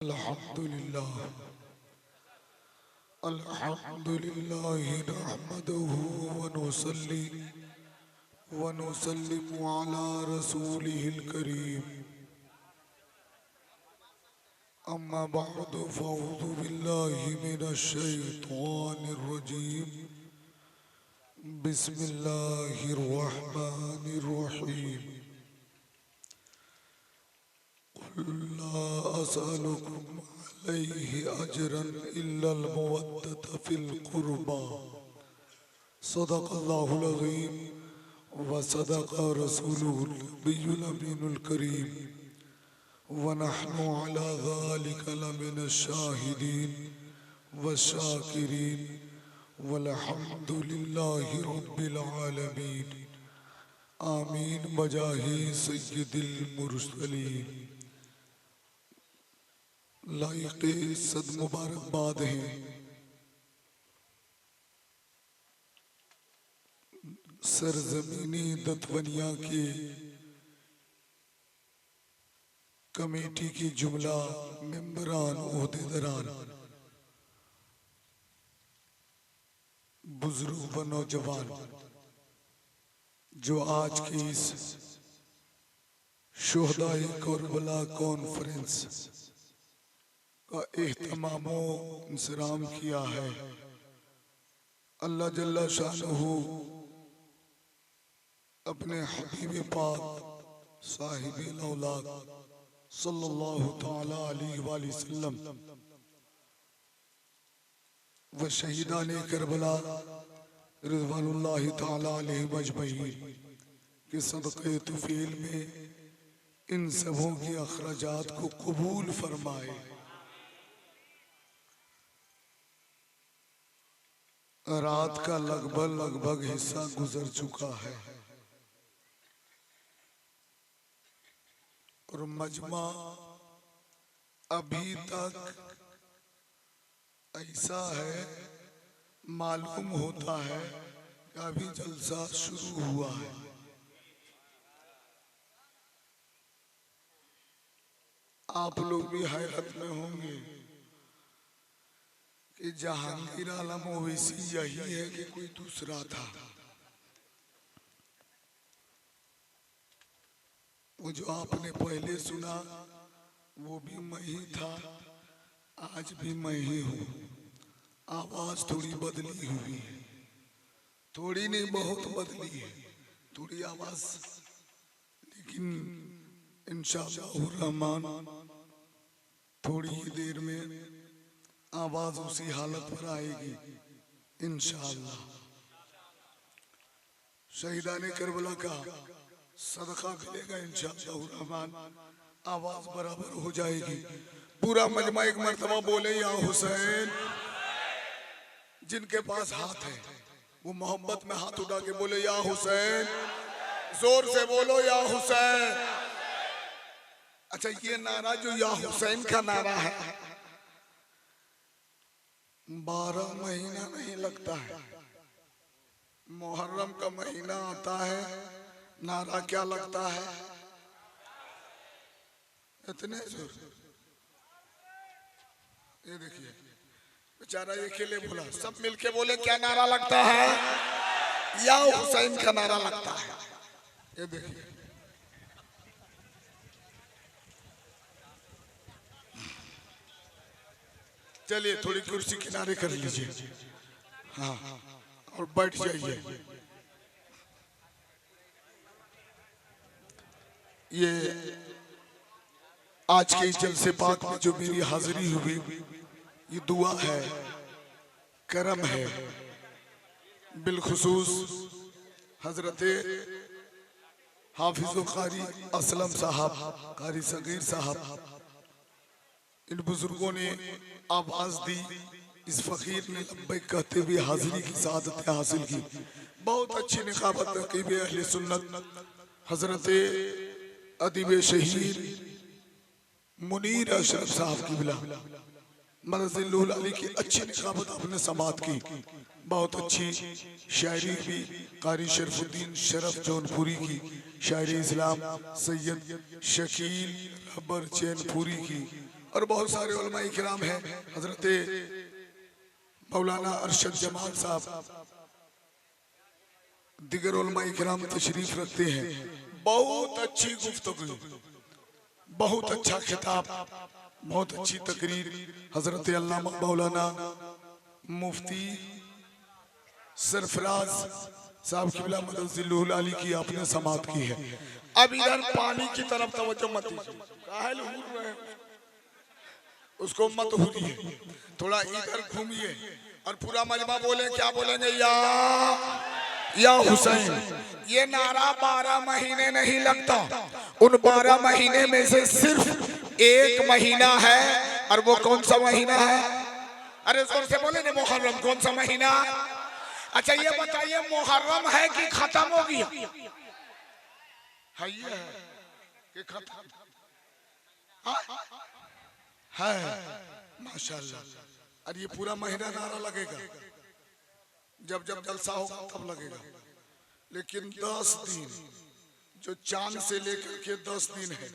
अल्हम्दुलिल्लाह अल्हम्दुलिल्लाह नहमदुहु व नुसल्ली व नुसल्लिमु अला रसूलिहिल करीम अम्मा बअद फअऊज़ु बिल्लाहि मिनश शैतानिर रजीम बिस्मिल्लाहिर रहमानिर रहीम ला असअलुकुम अलैहि अजरन इल्लल मवद्दत फिल कुर्बा सदक़ल्लाहुल अज़ीम व सदक़ रसूलुहुल नबियुल अमीनुल करीम व नहनु अला ज़ालिका लमिनश शाहिदीन व शाकिरीन वल्हम्दुलिल्लाहि रब्बिल आलमीन आमीन बजाहि सय्यिदिल मुरसलीन। लाइक़े सद मुबारकबाद हैं सरजमीनी दतवनिया के कमेटी की जुमला मेंबरान ओहदेदारान बुजुर्ग व नौजवान जो आज की इस शुहदाए करबला कॉन्फ्रेंस का एहतमाम इंसराम किया है। अल्लाह जल्ला शानहू अपने हबीब पाक साहिब औलाद सल्लल्लाहु ताला अलैहि वसल्लम व शहीदाने करबला रिज़वानुल्लाहि ताला अलैहिम अजमईन के सदक़े तुफ़ील में इन सबों की अखराजात को कबूल फरमाए। रात का लगभग हिस्सा गुजर चुका है और मजमा अभी तक ऐसा है मालूम होता है कि अभी जलसा शुरू हुआ है। आप लोग भी हैरत में होंगे कि जहांगीर आलम ओवैसी यही है कि कोई दूसरा था। वो जो आपने पहले सुना वो भी मैं ही था, आज भी मैं ही हूँ। आवाज थोड़ी बदली हुई है, थोड़ी नहीं बहुत बदली है थोड़ी आवाज, लेकिन इंशाअल्लाह रहमान थोड़ी ही देर में आवाज उसी हालत पर आएगी इंशाअल्लाह। शहीदाने करबला का सदका मिलेगा इंशाअल्लाह रहमान, आवाज बराबर हो जाएगी। पूरा मजमा एक मर्तबा बोले या हुसैन। जिनके पास हाथ है वो मोहब्बत में हाथ उठा के बोले या हुसैन। जोर से बोलो या हुसैन। अच्छा, ये नारा जो या हुसैन का नारा है 12 महीना नहीं लगता है, मुहर्रम का महीना आता है, नारा क्या लगता है इतने जोर। ये देखिए बेचारा ये अकेले बोला, सब मिलके बोले क्या नारा लगता है, या हुसैन का नारा लगता है। ये देखिए चलिए थोड़ी कुर्सी किनारे कर लीजिए, हाँ, और बैठ जाइए। ये आज के जलसे पाक में जो मेरी हाजिरी हुई ये दुआ है, करम है। बिलखुसूस हजरते हाफिज़ कारी असलम साहब, कारी सगीर साहब, इन बुजुर्गों ने आवाज दी, इस फकीर ने लब्बैक कहते हुए हाजिरी की सादत हासिल की। बहुत अच्छी निकाबत रकीब अहले सुन्नत हजरते अदीब शहीद मुनीर अशरफ साहब की बिला मरज़िल्लुल अली की अच्छी निकाबत आपने समात की। बहुत अच्छी शायरी भी कारी शरफुद्दीन शरफ जौनपुरी की, शायरी इस्लाम सैयद शकील रबर चैनपुरी की, और बहुत सारे उलमा इकराम हैं। हजरत मौलाना अरशद जमाल साहब, दिगर उलमा इकराम तशरीफ रखते हैं। बहुत अच्छी गुफ्तगू, बहुत अच्छा खिताब, बहुत अच्छी तकरीर हजरत अल्लामा मौलाना मुफ्ती सरफराज साहब किबला मदद अली की आपने समाप्त की है। अब इधर पानी की तरफ तवज्जो मत दीजिए, काहे हुर रहे हैं, उसको मत हुरिए, थोड़ा इधर घूमिए और पूरा मजमा बोले। क्या बोलेंगे? या हुसैन। ये नारा 12 महीने नहीं लगता, उन 12 महीने में से सिर्फ एक महीना है। और वो कौन सा महीना है? अरे जोर से बोले ना, मुहर्रम। कौन सा महीना? अच्छा ये बताइए, मुहर्रम है कि खत्म हो गया? है ये है कि खत्म है? माशाल्लाह। और ये पूरा महीना नारा लगेगा, जब जब जलसा होगा तब लगेगा। लेकिन 10 दिन, जो चांद से लेकर के 10 दिन है,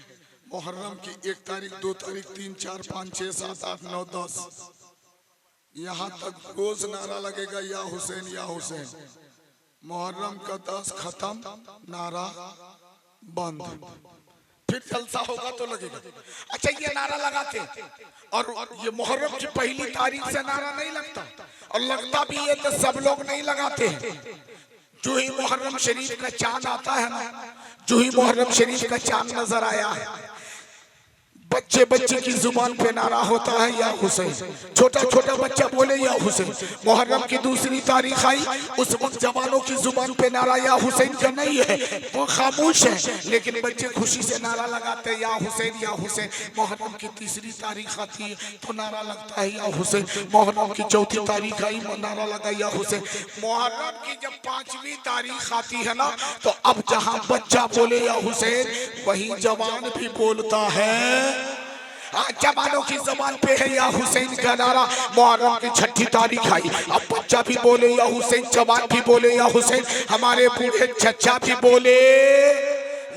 मुहर्रम की 1 तारीख, 2 तारीख, 3, 4, 5, 6, 7, 8, 9, 10, यहाँ तक रोज नारा लगेगा या हुसैन या हुसैन। मुहर्रम का 10 खत्म, नारा बंद, फिर जलसा होगा तो लगेगा। अच्छा ये नारा लगाते, और ये मुहर्रम की पहली तारीख से नारा नहीं लगता, और लगता भी है तो सब लोग नहीं लगाते हैं। जो ही मुहर्रम शरीफ का चांद आता है ना, जो ही मुहर्रम शरीफ का चांद नजर आया है, बच्चे बच्चे की जुबान पे नारा होता है या हुसैन। छोटा छोटा बच्चा बोले या हुसैन। मुहर्रम की दूसरी तारीख आई, उस वक्त जवानों की जुबान पे नारा या हुसैन का नहीं है, वो खामोश है, लेकिन बच्चे खुशी से नारा लगाते हैं या हुसैन या हुसैन। मुहर्रम की तीसरी तारीख आती है तो नारा लगता है या हुसैन। मुहर्रम की चौथी तारीख आई, नारा लगा या हुसैन। मुहर्रम की जब 5वीं तारीख आती है ना, तो अब जहाँ बच्चा बोले या हुसैन, वही जवान भी बोलता है। जवानों की जबान पे है या हुसैन का नारा। मुहर्रम की 6ठी तारीख आई, अब बच्चा भी बोले या हुसैन, जवान भी बोले या हुसैन, हमारे बूढ़े चचा भी बोले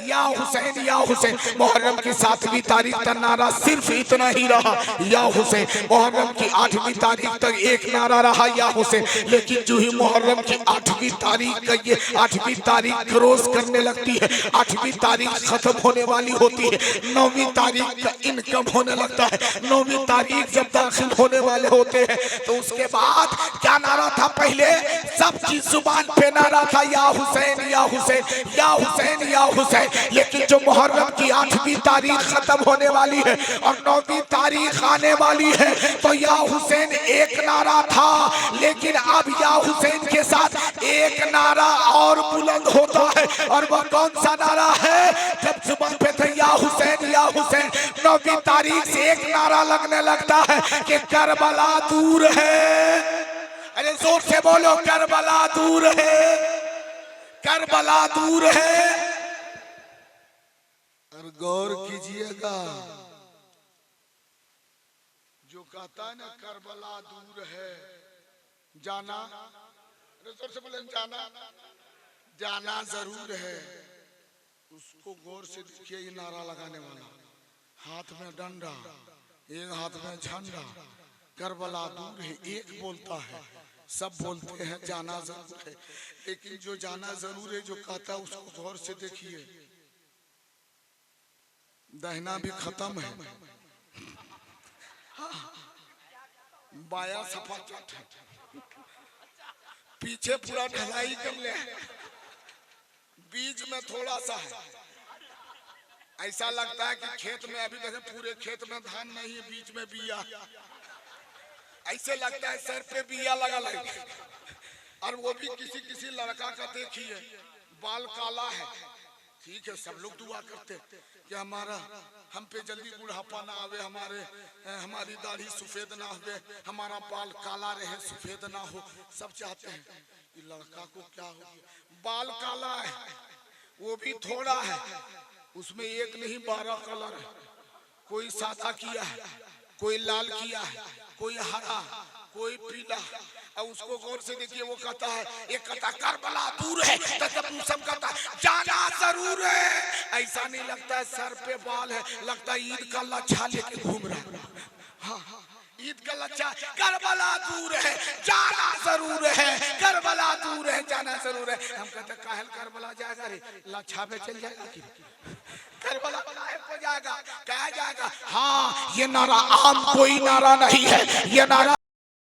या हुसैन या हुसैन। मुहर्रम की 7वीं तारीख तक नारा सिर्फ इतना ही रहा, या हुसैन। मुहर्रम की 8वीं तारीख तक एक नारा रहा, या हुसैन। लेकिन जो ही मुहर्रम की 8वीं तारीख का ये 8वीं तारीख क्रॉस करने लगती है, 8वीं तारीख खत्म होने वाली होती है, 9वीं तारीख का इनकम होने लगता है। 9वीं तारीख जब दाखिल होने वाले होते हैं, तो उसके बाद क्या नारा था? पहले सबकी जुबान पे नारा था या हुसैन या हुसैन या हुसैन या हुसैन। लेकिन जो मुहर्रम की 8वीं तारीख खत्म होने वाली है और 9वीं तारीख आने वाली है, तो या हुसैन एक नारा था, लेकिन अब या हुसैन के साथ एक नारा और बुलंद होता है। और वह कौन सा नारा है? जब जुबान पे थे या हुसैन या हुसैन, 9वीं तारीख से एक नारा लगने लगता है कि करबला दूर है। अरे जोर से बोलो, करबला दूर है, करबला दूर है। और गौर कीजिएगा, जो कहता है ना करबला दूर है, जाना, जोर से बोले, जाना, जाना जरूर है। उसको गौर से देखिए, ये नारा लगाने वाला, हाथ में डंडा, एक हाथ में झंडा, करबला दूर है, एक बोलता है, सब बोलते हैं जाना जरूर है। लेकिन जो जाना जरूर है, जो कहता है, उसको गौर से देखिए, दहना भी खत्म है, बाया सफा चट है, पीछे पूरा ढलाई कर ले, बीच में थोड़ा सा है। ऐसा लगता है कि खेत में अभी देखे पूरे खेत में धान नहीं है, बीच में बिया। ऐसे लगता है सर पे बिया लगा लगे। और वो भी किसी किसी लड़का का देखिए, बाल काला है। ठीक है, सब लोग दुआ करते कि हमारा हम पे जल्दी बुढ़ापा ना आवे, हमारी दाढ़ी सफेद ना हुए, हमारा बाल काला रहे, सफेद ना हो, सब चाहते हैं। ये लड़का को क्या हो गया? बाल काला है, वो भी थोड़ा है, उसमें एक नहीं 12 कलर है। कोई सादा किया है, कोई लाल किया है, कोई हरा, कोई पीला। और उसको गौर से देखिए, वो कहता है, एक कहता करबला दूर है, तो जब सब कहता है जाना जरूर है। ऐसा नहीं लगता है सर पे बाल है, लगता है ईद का लच्छा लेके घूम रहा है। ईद का लच्छा करबला दूर है जाना जरूर है, करबला दूर है जाना जरूर है। हम कहते काहल करबला जाएगा रे, लच्छा पे चल जाएगा कि करबला हो जाएगा, कहा जाएगा। हाँ ये नारा आम कोई नारा नहीं है, ये नारा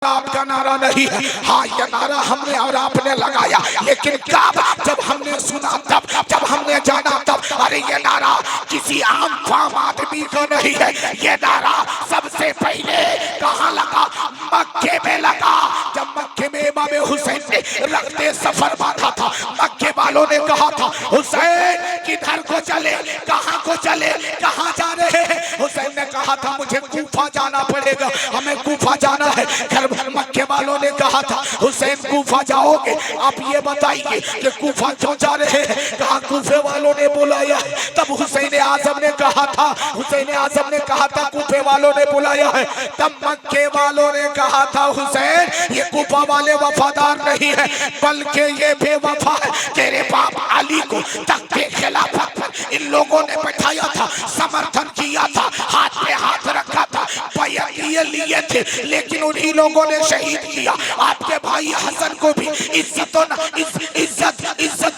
आपका नारा नहीं है। हाँ ये नारा हमने और आपने लगाया, लेकिन कब जब हमने सुना तब, जब हमने जाना तब। अरे ये नारा किसी आम फाम आदमी का नहीं है, ये नारा सबसे पहले कहाँ लगा? मक्के में लगा। जब मक्के में इमाम हुसैन ने रखते सफर बांधा था, मक्के वालों ने कहा था हुसैन किधर को चले, कहाँ को चले, कहाँ जा रहे हैं? हुसैन ने कहा था मुझे कूफा जाना पड़ेगा, हमें कूफा जाना है। मक्के वालों ने कहा था हुसैन कूफा जाओगे, आप ये बताइए कि कूफा क्यों जा रहे हैं? कहा कूफे वालों ने बुलाया है। तब हुसैन आजम ने कहा था, हुसैन आजम ने कहा था कूफे वालों ने बुलाया है। तब मक्के वालों ने कहा था हुसैन ये कूफा वाले वफादार नहीं है, बल्कि ये बेवफा है। तेरे बाप अली को तख्ते खिलाफत पर इन लोगों ने बैठाया था, समर्थन किया था, हाथ पे हाथ रखा था, बैयत लिए थे, लेकिन उन्हीं लोगों ने शहीद किया। आपके भाई हसन को भी इज्जत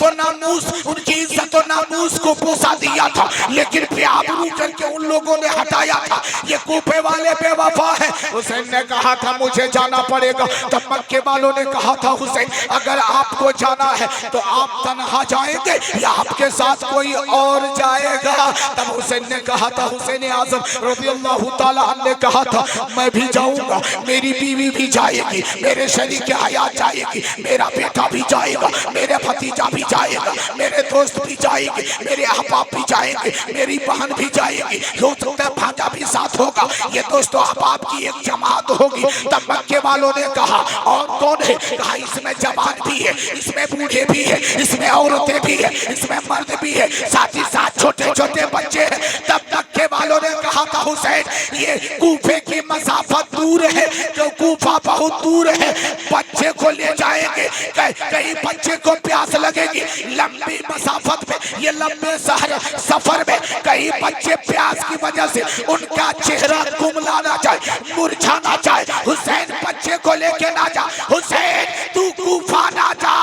और नामूस, उनकी इज्जत और नामूस को पोसा दिया था, लेकिन बेआबरू करके उन लोगों ने हटाया था। ये कूफे वाले बेवफा है। हुसैन ने कहा था मुझे जाना पड़ेगा। तब मक्के वालों ने कहा था हुसैन अगर आपको जाना है तो आप तन्हा जाएंगे या आपके साथ कोई और जाएगा? तब हुसैन ने कहा था, हुसैन आजम रज़ियल्लाहु ताला अन्हु ने कहा था मैं भी जाऊंगा, मेरी बीवी भी जाएगी, मेरे शरीक हयात जाएगी, मेरा बेटा भी जाएगा, मेरे भतीजा भी जाएगा, मेरे दोस्त भी जाएंगे, मेरे अहबाब भी जाएंगे, मेरी बहन भी जाएगी, हो सकता है भांजा भी साथ होगा। ये दोस्तों अहबाब की एक जमात होगी। तब मक्के वालों ने कहा और कौन है? कहा इसमें जवान भी है, इसमें बूढ़े भी है, इसमें औरतें भी है, इसमें मर्द भी है, साथ ही साथ छोटे छोटे बच्चे हैं। तब मक्के वालों ने कहा था हुसैन ये कूफे की मसाफत दूर है, तो कूफा बहुत दूर है, बच्चे को ले जाएंगे, कहीं बच्चे को प्यास लगेगी लंबी मसाफत में, ये लंबे सफर में कहीं बच्चे प्यास की वजह से उनका चेहरा कुमला ना जाए, मुरझा ना जाए। हुसैन बच्चे को लेके ना जा, हुसैन तू कूफा ना जा,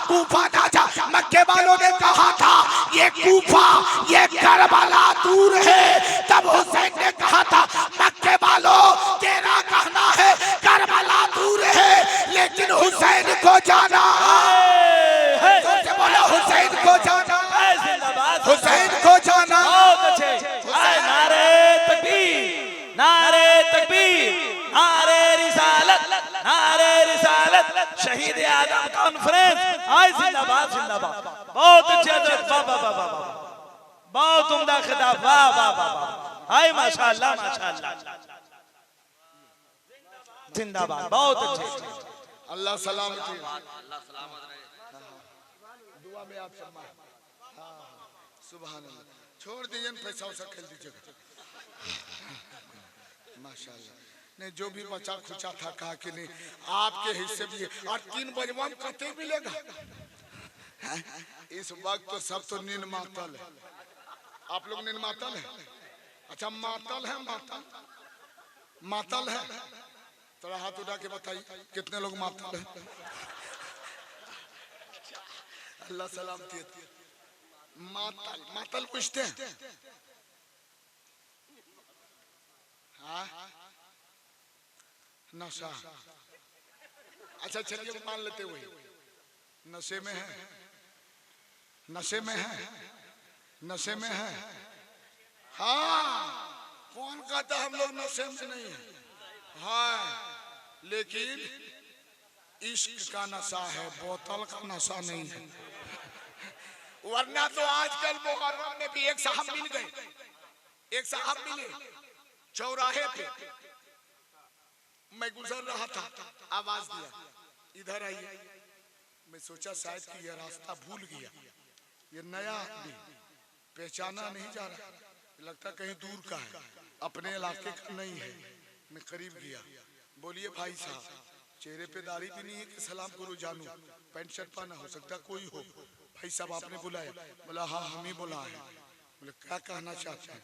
कूफा ना जा। मक्के वालों ने कहा था ये कूफा ये करबला दूर है। तब हुसैन ने कहा था मक्के वालों तेरा कहना है करबला दूर है, लेकिन हुसैन को जाना, बोलो हुसैन को जाना, हुसैन को जाना। नारे तकबीर, नारे तकबीर, नारे रिसालत, नारे रिसालत, शहीद आदम कॉन्फ्रेंस आज जिंदाबाद जिंदाबाद। बहुत अच्छे हजरत, वाह वाह वाह वाह, बहुत उम्दा खिताब, वाह वाह वाह, हाय माशाअल्लाह माशाअल्लाह, जिंदाबाद, बहुत अच्छे। अल्लाह सलामती, अल्लाह सलामत रहे, दुआ में आप सब सुभान अल्लाह। छोड़ दीजिए पैसा उसा खेल दीजिएगा माशाअल्लाह। नहीं जो भी बचा खुचा था कहा कि नहीं आपके हिस्से भी है। और 3 बजवा कते मिलेगा इस वक्त? तो सब तो नींद मातल है। आप लोग नींद मातल है? अच्छा मातल है, मातल मातल है। थोड़ा हाथ उठा के बताइए कितने लोग मातल है? अल्लाह सलामती। मातल मातल पूछते हैं? हाँ नशा। अच्छा चलिए मान लेते हुए नशे में है, नशे में है, नशे में है। हाँ कौन कहता हम लोग नशे में नहीं है? हाँ लेकिन इश्क का नशा है, बोतल का नशा नहीं है। वरना तो आजकल मुहर्रम में भी एक साहब मिल गए, एक साहब मिले चौराहे पे, मैं गुजर रहा था, आवाज दिया इधर आइए। मैं सोचा शायद कि यह रास्ता भूल गया, ये नया आदमी पहचाना नहीं जा रहा, लगता कहीं दूर का है, अपने इलाके का नहीं है। मैं करीब गया, बोलिए भाई साहब, चेहरे पे दाढ़ी भी नहीं है कि सलाम करो जानू, पैंट शर्ट पहना, हो सकता कोई हो। भाई साहब आपने बुलाया? बोला हाँ हम ही बुला है। बोले क्या कहना चाहते हैं?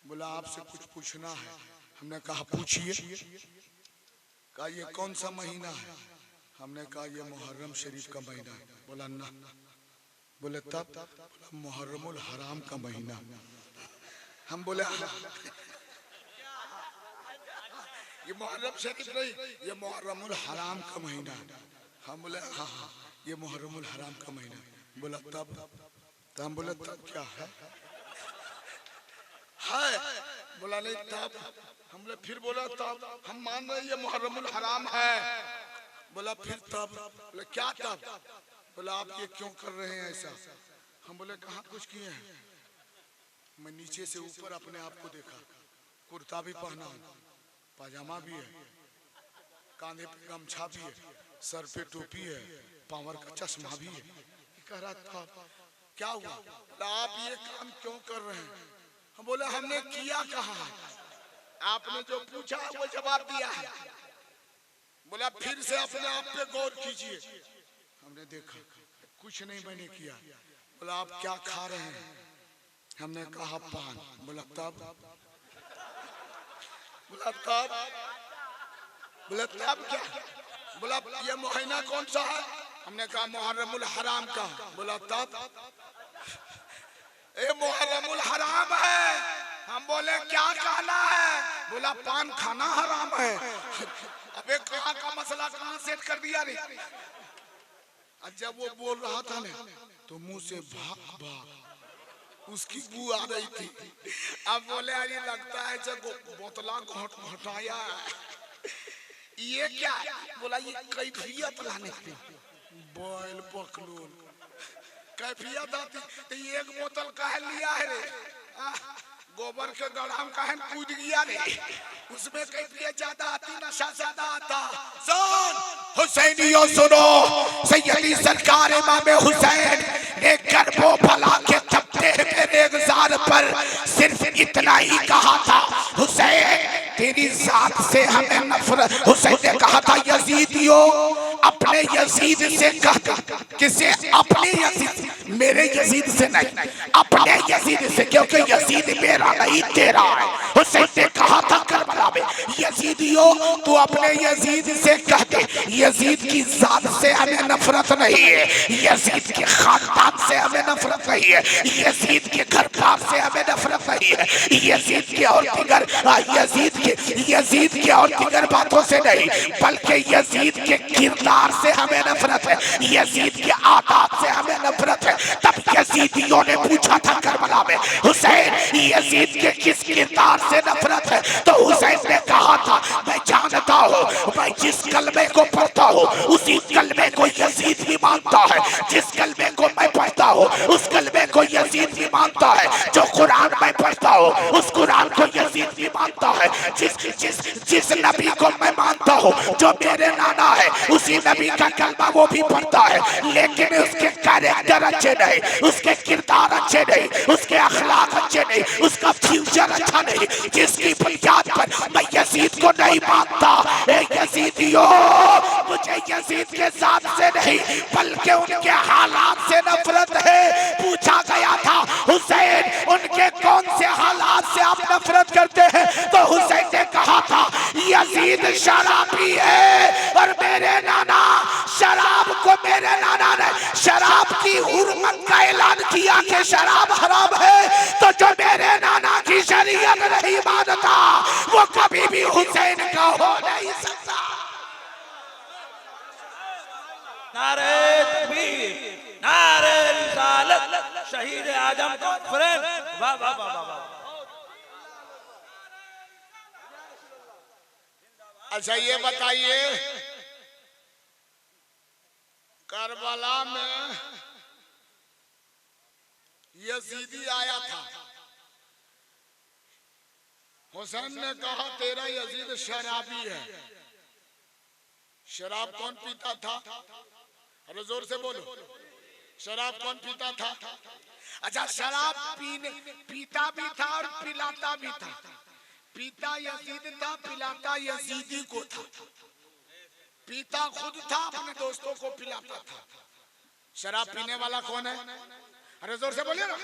बोला आपसे कुछ पूछना है। हमने कहा पूछिए। कहा ये कौन सा महीना है? हमने कहा ये मुहर्रम शरीफ का महीना है। बोला ना। बोले तब? बोला मुहर्रमुल हराम का महीना। हम बोले हाँ। ये मुहर्रम शरीफ नहीं, ये मुहर्रमुल हराम का महीना है। हम बोले हाँ हाँ ये मुहर्रमुल हराम का महीना है। बोला तब? तो हम बोले तब क्या है? बोला नहीं तब। हम बोले फिर बोला तब। हम मान रहे ये मुहर्रमुल हराम है। बोला फिर तब? बोले क्या तब? बोला आप ये क्यों कर रहे हैं ऐसा? हम बोले कहाँ कुछ किए हैं। मैं नीचे से ऊपर अपने आप को देखा, कुर्ता भी पहना हूँ, पाजामा भी है, कांधे पे गमछा भी है, सर पे टोपी है, पावर का चश्मा भी है। कह रहा था क्या हुआ? आप ये काम क्यों कर रहे हैं? हम बोले हमने किया कहा है, आपने जो पूछा वो जवाब दिया है। बोला फिर से अपने आप पे गौर कीजिए। हमने देखा कुछ नहीं मैंने किया। बोला आप क्या खा रहे हैं? हमने कहा पान। बोला तब? बोला तब? बोला तब क्या? बोला ये महीना कौन सा है? हमने कहा मुहर्रमुल हराम का। बोला तब? ये मुहर्रमुल हराम है। हम बोले क्या कहना है? बोला पान खाना हराम है। अबे कहाँ का मसला कहाँ सेट कर दिया रे? जब वो बोल रहा था ना तो मुंह से भाग भाग उसकी बू आ रही थी। अब बोले अरे लगता है जब बोतला घटाया ये क्या? बोला ये कैफियत लाने की बॉयल पकलून कैफियत आती। तो एक बोतल कह लिया है रे, गोबर के गढ़ाम कहन कूद गया रे, उसमें कैफियत ज्यादा आती, नशा ज्यादा आता। सुन हुसैनियों सुनो, सैयदी सरकार इमाम हुसैन ने करबो भला के चपटे मेरे गुजार पर सिर्फ इतना ही कहा था, हुसैन तेरी जात से हमें नफरत। हुसैन ने कहा था यजीदियों अपने यजीद से कहता, किसे? अपने यजीद, मेरे यजीद से नहीं, अपने यजीद से, क्योंकि यजीद मेरा नहीं तेरा है। हुसैन ने कहा था करबला में यजीदियों तू अपने यजीद से कहते यजीद की जात से हमें नफरत नहीं है, यजीद के खानदान से हमें नफरत नहीं है, यजीद के घर बार से हमें नफरत नहीं है, यजीद के और दिगर यजीद के और दिगर बातों से नहीं, बल्कि यजीद के किरदार से हमें नफरत है, यजीद के आदत से हमें नफरत है। तब यजीदियों ने पूछा था करबला में हुसैन यजीद के किस किरदार से नफरत है? तो हुसैन ने कहा था मैं जानता हूँ, मैं जिस कलमे को पढ़ता हूँ उसी कलमे को यजीद भी मानता है, जिस कलमे को मैं पढ़ता हूँ उस कलमे को यजीद भी मानता है, जो कुरान मैं पढ़ता हूँ उस कुरान को यजीद भी मानता है, जिस नबी को मैं मानता हूँ जो मेरे नाना है उसी नबी का कलमा वो भी पढ़ता है, लेकिन उसके कैरेक्टर अच्छे नहीं, उसके किरदार अच्छे नहीं, उसके अखलाक अच्छे नहीं, उसका फ्यूचर अच्छा नहीं, जिसकी बुनियाद पर मैं यजीद को नहीं मानता। यजीदियों मुझे यजीद के साथ से नहीं बल्कि उनके हालात से नफरत है। पूछा गया था हुसैन उनके कौन से हालात से आप नफरत करते हैं? तो हुसैन ने कहा था यजीद शराबी है और मेरे नाना शराब को, मेरे नाना ने शराब की हुर्मत का ऐलान किया कि शराब हराम है, तो जो मेरे नाना की शरीयत नहीं मानता वो कभी भी हुसैन का हो नहीं सकता। नारे तकबीर, नारे रिसालत, शहीद आजम कॉन्फ्रेंस। वाह वाह वाह वाह। अच्छा ये बताइए करबला में यजीदी आया था, हुसैन ने कहा तेरा यजीद शराबी है। शराब कौन पीता था? अरे जोर से बोलो, शराब कौन पीता था? अच्छा शराब पीता भी था और पिलाता भी था। पीता यजीद था, पिलाता यजीदी को था। पीता खुद था, अपने दोस्तों को पिलाता था। शराब पीने वाला कौन है? अरे जोर से बोलिए ना।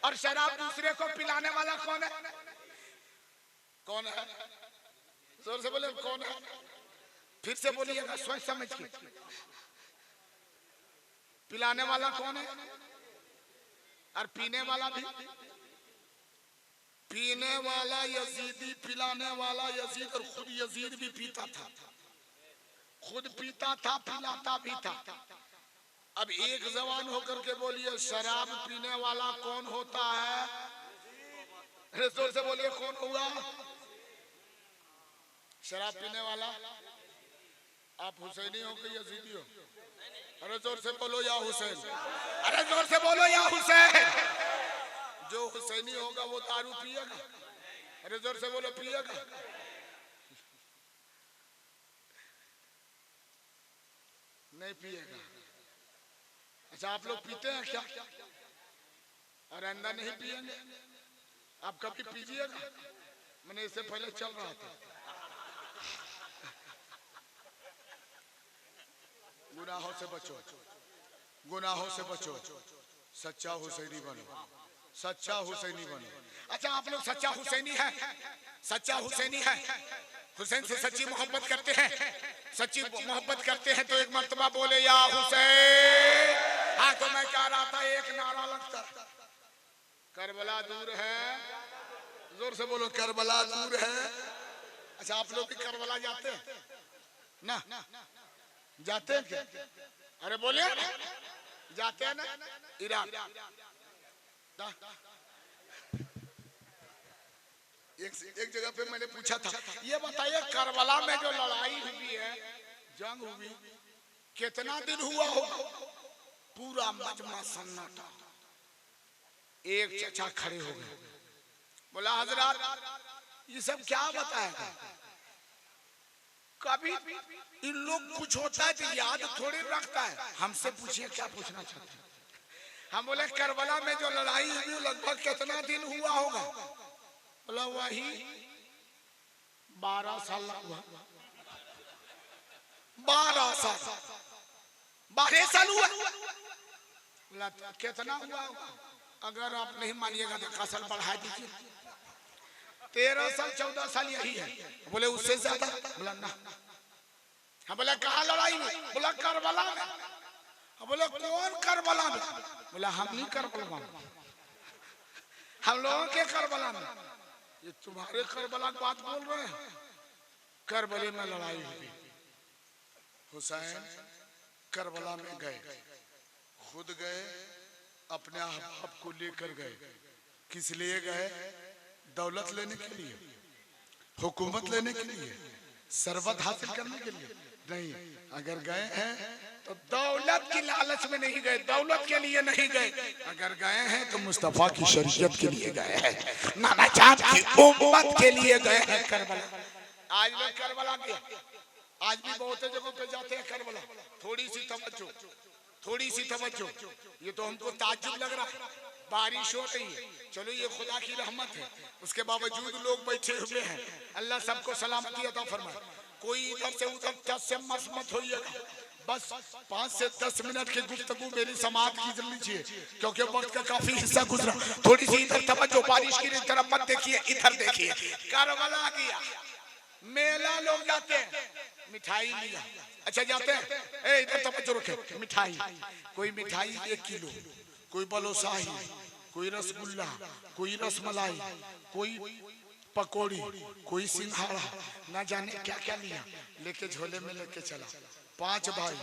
और शराब दूसरे को पिलाने वाला कौन है? कौन है? जोर से बोले कौन है? फिर से बोलिएगा सोच समझ के। पिलाने वाला कौन है और पीने वाला भी? पीने वाला यजीदी, पिलाने वाला यजीद, और खुद यजीद भी पीता था, खुद पीता था, पिलाता भी था। अब एक जवान होकर के बोलिए शराब पीने वाला कौन होता है? जोर से बोलिए कौन हुआ शराब पीने वाला? आप हुसैनी हो कि यजीदी हो? अरे जोर से बोलो या हुसैन, अरे जोर से बोलो या हुसैन। जो हुसैनी होगा वो दारू पिएगा? अरे जोर से बोलो पिएगा? नहीं पिएगा। अच्छा आप लोग पीते हैं क्या? अरे अंदर नहीं पिएंगे, आप कभी पीजिएगा? मैंने इससे पहले चल रहा था। गुनाहों से बचो, गुनाहों से बचो, सच्चा हुसैनी बनो, सच्चा हुसैनी बनो। अच्छा आप लोग सच्चा हुसैनी है? सच्चा हुसैनी है, हुसैन से सच्ची मोहब्बत करते हैं, सच्ची मोहब्बत करते हैं तो एक मर्तबा बोले या हुसैन। हाँ तो मैं कह रहा था एक नारा लगता, करबला दूर है, जोर से बोलो करबला दूर है। अच्छा आप लोग भी करबला जाते हैं ना? जाते हैं क्या? अरे बोले जाते हैं ना? इराक एक जगह पे मैंने पूछा था, ये बताइए करबला में जो लड़ाई हुई है, जंग हुई, कितना दिन हुआ होगा? पूरा मजमा सन्नाटा। एक चचा खड़े हो गए, बोला हजरत ये सब क्या बताएगा? कभी इन लोग कुछ होता है तो याद थोड़ी रखता है। हमसे पूछिए क्या पूछना चाहते हैं? हम बोले करबला में जो लड़ाई हुई लगभग कितना दिन हुआ होगा? बोला वही 12 साल हुआ। 12 साल, 12 साल हुआ। बोला कितना हुआ होगा? अगर आप नहीं मानिएगा तो कसर बढ़ा दीजिए, 13 साल 14 साल यही है। बोले उससे ज्यादा? बोला ना। हाँ बोला कहाँ लड़ाई में? बोला करबला में। हाँ बोले कौन करबला में? बोला हम ही करबला में, हम लोगों के करबला में। ये तुम्हारे करबला की बात बोल रहे हैं? करबले में लड़ाई हुई, हुसैन करबला में गए, खुद गए, अपने अहबाब को लेकर गए। किस लिए गए? दौलत लेने के लिए, हुकूमत लेने के लिए, सरबत हासिल करने के लिए नहीं। अगर गए हैं तो दौलत की लालच में नहीं गए, दौलत के लिए नहीं गए। अगर गए हैं तो मुस्तफा की शरीयत के लिए गए हैं, नाना चाँद की उम्मत के लिए गए हैं करबला। आज लोग करबला गया, आज भी बहुत जगहों पे जाते हैं करबला। थोड़ी सी तवज्जो, थोड़ी सी तवज्जो। ये तो हमको ताज्जुब लग रहा है, बारिश हो रही है, चलो ये खुदा की रहमत है, उसके बावजूद लोग बैठे हुए हैं। अल्लाह सबको सलामती अता फरमाए। कोई इधर से उधर टच से मत होइएगा। बस 5 से 10 मिनट की गुफ्तगू मेरी समाप्त की लीजिए, क्योंकि वक्त का काफी हिस्सा गुजरा। थोड़ी सी इधर तवज्जो, बारिश की तरफ मत देखिए, इधर देखिए। करबला गया, मेला लोग जाते हैं, मिठाई लिया। अच्छा जाते हैं, इधर तवज्जो रखे, मिठाई। कोई मिठाई 1 किलो, कोई बलोशाही, कोई रसगुल्ला, कोई रसमलाई, कोई पकौड़ी, कोई सिंघाड़ा, ना जाने क्या क्या लिया, लेके झोले में लेके चला। 5 भाई,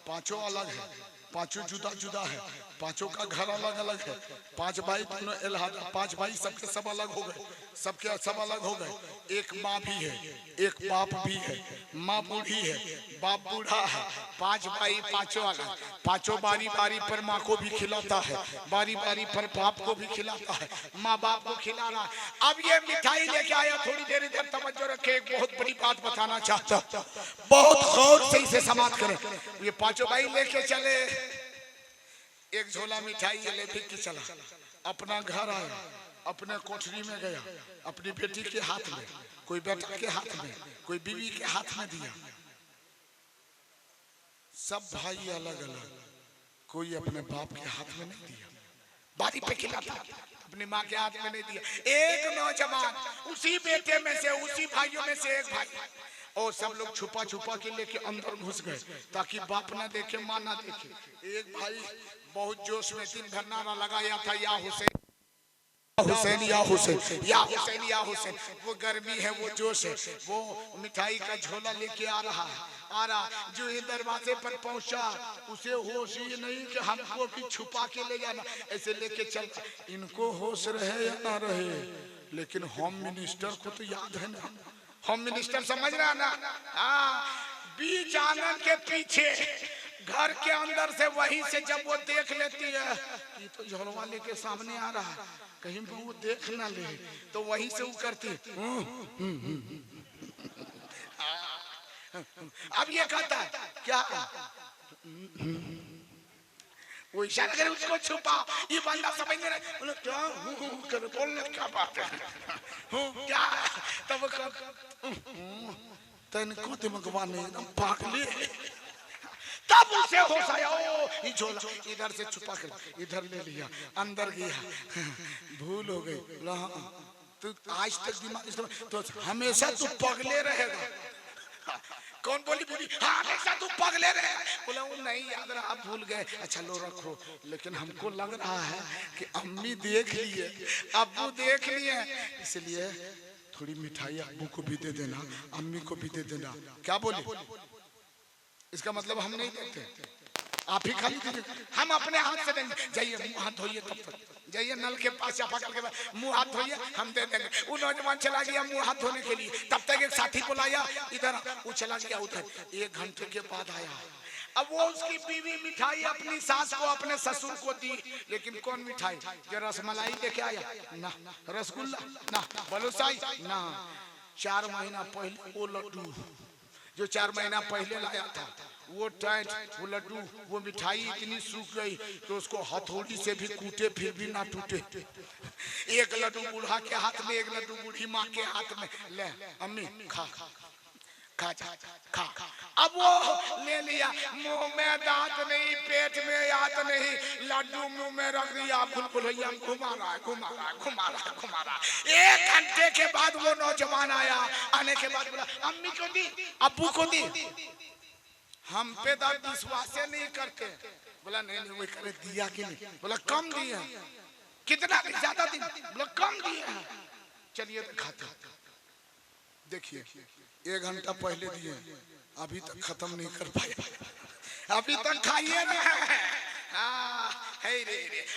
पांचों अलग है, पांचों जुदा जुदा है, पांचों का घर अलग अलग है। 5 भाई दोनों इलाहा, 5 भाई सबके सब अलग हो गए, सबके सब अलग हो गए। एक माँ भी है, एक बाप भी है, माँ बूढ़ी है, बाप बूढ़ा है। 5 भाई पांचों अलग, पांचों बारी बारी पर माँ को भी खिलाता है, बारी बारी पर बाप को भी खिलाता है, माँ बाप को खिला रहा है। अब ये मिठाई लेके आया, थोड़ी देर इधर तवज्जो रखे, एक बहुत बड़ी बात बताना चाहता, बहुत गौर से इसे समाप्त करें। ये 5 भाई लेके चले, एक झोला मिठाई ये ले के चला, अपना घर आया, अपने कोठरी में गया, अपनी बेटी के हाथ में, कोई बेटा के हाथ में, कोई बीवी के हाथ में दिया। सब भाई अलग अलग, कोई अपने बाप के हाथ में नहीं दिया, बारी पे खिलाता, अपनी माँ के हाथ में नहीं दिया। एक नौजवान उसी बेटे में से, उसी भाइयों में से एक भाई और सब लोग छुपा छुपा के लेके अंदर घुस गए ताकि बाप ना देखे, माँ ना देखे। एक भाई बहुत जोश में दिन भर नारा लगाया था, या हुसैन हुसैन या हुसैन या हुसैन या हुसैन। वो गर्मी है, वो जोश है, वो मिठाई का झोला लेके आ रहा है, जो ये दरवाजे पर पहुंचा उसे होश ही नहीं कि हमको भी छुपा के ले जाना, ऐसे लेके चल। इनको होश रहे या ना रहे, लेकिन होम मिनिस्टर को तो याद है ना, होम मिनिस्टर समझ रहा ना, बीच आंगन के पीछे घर के अंदर से, वहीं से जब वो देख लेती है कि तो झोलवा लेके सामने आ रहा है, कहीं भी वो देख ना ले, तो वहीं से वो करती अब ये कहता है क्या, वो इशारा करे उसको छुपा। ये बंदा समझ नहीं रहा क्या कर बोलने क्या बात है, क्या तब तनको दिमाग ने एकदम पागल। तब उसे होश आया, ओ ये झोला इधर से छुपा कर इधर ले लिया, अंदर गया, भूल हो गई। तू आज तक दिमाग तो हमेशा तू पगले रहेगा। कौन बोली बीबी, हाँ हमेशा तू पगले रहे। बोला वो नहीं याद रहा, भूल गए। अच्छा लो रखो, लेकिन हमको लग रहा है कि अम्मी देख लिए, अब्बू देख लिए, इसलिए थोड़ी मिठाई अब्बू को भी दे देना, अम्मी को भी दे देना। क्या बोले, इसका मतलब हम नहीं देते, आप ही खा लीजिए, हम अपने हाथ से देंगे। जाइए मुंह हाथ धोइए, तब तक जाइए नल के पास या पकड़ के मुंह हाथ धोइए, हम दे देंगे। वो नौजवान चला गया मुंह हाथ धोने के लिए, तब तक एक साथी बुलाया इधर, वो चला गया उधर। 1 घंटे के बाद आया, अब वो उसकी बीवी मिठाई अपनी सास को, अपने ससुर को दी, लेकिन कौन मिठाई, जो रसमलाई लेके आया ना, रसगुल्ला ना, बलूसाई ना, 4 महीना पहले वो लड्डू जो 4 महीना पहले लाया था, वो टाइट, वो लड्डू, वो मिठाई इतनी सूख गई कि उसको हथौड़ी से भी कूटे फिर भी ना टूटे। एक लड्डू बूढ़ा के हाथ में, एक लड्डू बूढ़ी माँ के हाथ में, ले अम्मी खा खा जा खा। अब वो ले लिया, मुंह में दांत नहीं, पेट में याद नहीं, लड्डू मुंह में रख दिया, भूलभुलैया घुमा रहा है, घुमा रहा है, घुमा रहा है, घुमा रहा है। 1 घंटे के बाद वो नौजवान आया, आने के बाद बोला अम्मी को दी, अब्बू को दी, हम पे तो विश्वास नहीं करते। बोला नहीं नहीं, वो करे दिया कि नहीं, बोला कम दिया, कितना ज्यादा दिया, बोला कम दिया, चलिए तो खाता। देखिए 1 घंटा पहले दिए, अभी तक खत्म नहीं कर पाए, अभी तक खाइए ना।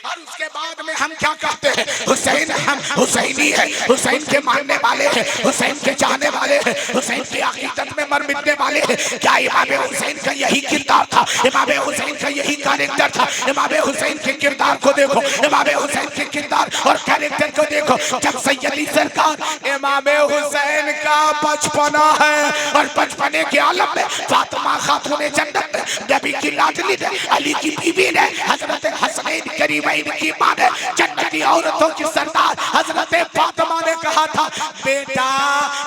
और उसके बाद में हम क्या कहते हैं, हुसैन, हम हुसैनी है, हुसैन के मानने वाले हैं, हुसैन के चाहने वाले हैं, हुसैन की अकीदत में मर मिटने वाले हैं। क्या इमाम हुसैन का यही किरदार था, इमाम हुसैन का यही कैरेक्टर था। इमाम हुसैन के किरदार को देखो, इमाम हुसैन के किरदार और कैरेक्टर को देखो। जब सैयदी सरकार इमाम हुसैन का बचपना है, और बचपने के आलम में फातिमा खातून जन्नत, नबी की लाडली ने, अली की बीवी ने, हजरत हसनैन करीमैन की मां ने, जन्नती औरतों की सरदार हजरत फातिमा ने कहा था, बेटा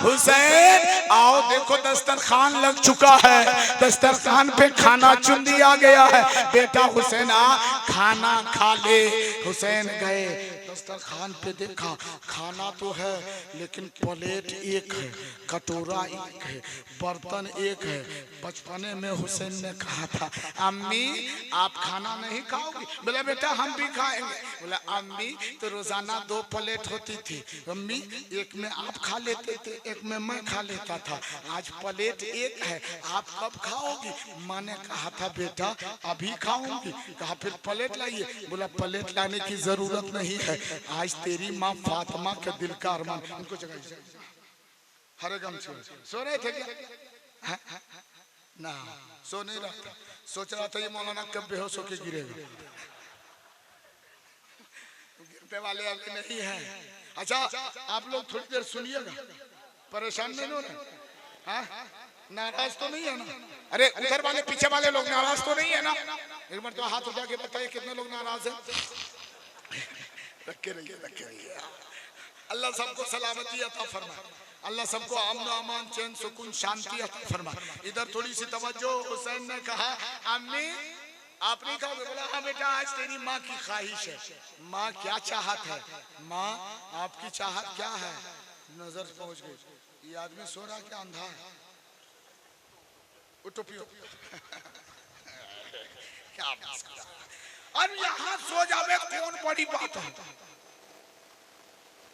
हुसैन आओ देखो दस्तरखान लग चुका है, दस्तरखान पे खाना चुन दिया गया है, बेटा हुसैन आ खाना खा ले। हुसैन गए दस्तरखान पे, देखा खाना तो है लेकिन प्लेट एक है, कटोरा एक है, बर्तन एक है। बचपने में हुसैन ने कहा था अम्मी आप खाना नहीं खाओगी, बोला बेटा हम भी खाएंगे। बोला अम्मी तो रोजाना 2 प्लेट होती थी, अम्मी एक में आप खा लेते थे, एक में मैं खा लेता था, आज प्लेट एक है, आप कब खाओगी? माँ ने कहा था बेटा अभी खाऊंगी। कहा फिर प्लेट लाइए, बोला प्लेट लाने की जरूरत नहीं है, आज तेरी माँ फातिमा के दिल का अरमान। उनको जगह हरे गम से सो रहे थे क्या? ना सो नहीं रहा था, सोच रहा था ये मौलाना कब बेहोश होके गिरेगा। गिरने वाले अभी नहीं है। अच्छा आप लोग थोड़ी देर सुनिएगा, परेशान नहीं हो रहे, नाराज तो नहीं है ना? अरे उधर वाले पीछे वाले लोग नाराज तो नहीं है ना? एक बार तो हाथ उठा के बताइए कितने लोग नाराज हैं। रखे रहिए। अल्लाह सबको सलामती अता फरमाए, अल्लाह सबको अमन अमान चैन सुकून शांति अता फरमाए। इधर थोड़ी सी तवज्जो। हुसैन ने कहा अम्मी आप नहीं खाओगे? बोला हाँ बेटा आज तेरी माँ की ख्वाहिश है। माँ क्या चाहत है? माँ आपकी चाहत क्या है? नजर पहुंच गई, ये आदमी सो रहा क्या अंधा है? वो टोपी क्या और यहाँ सो जावे कौन बड़ी बात है।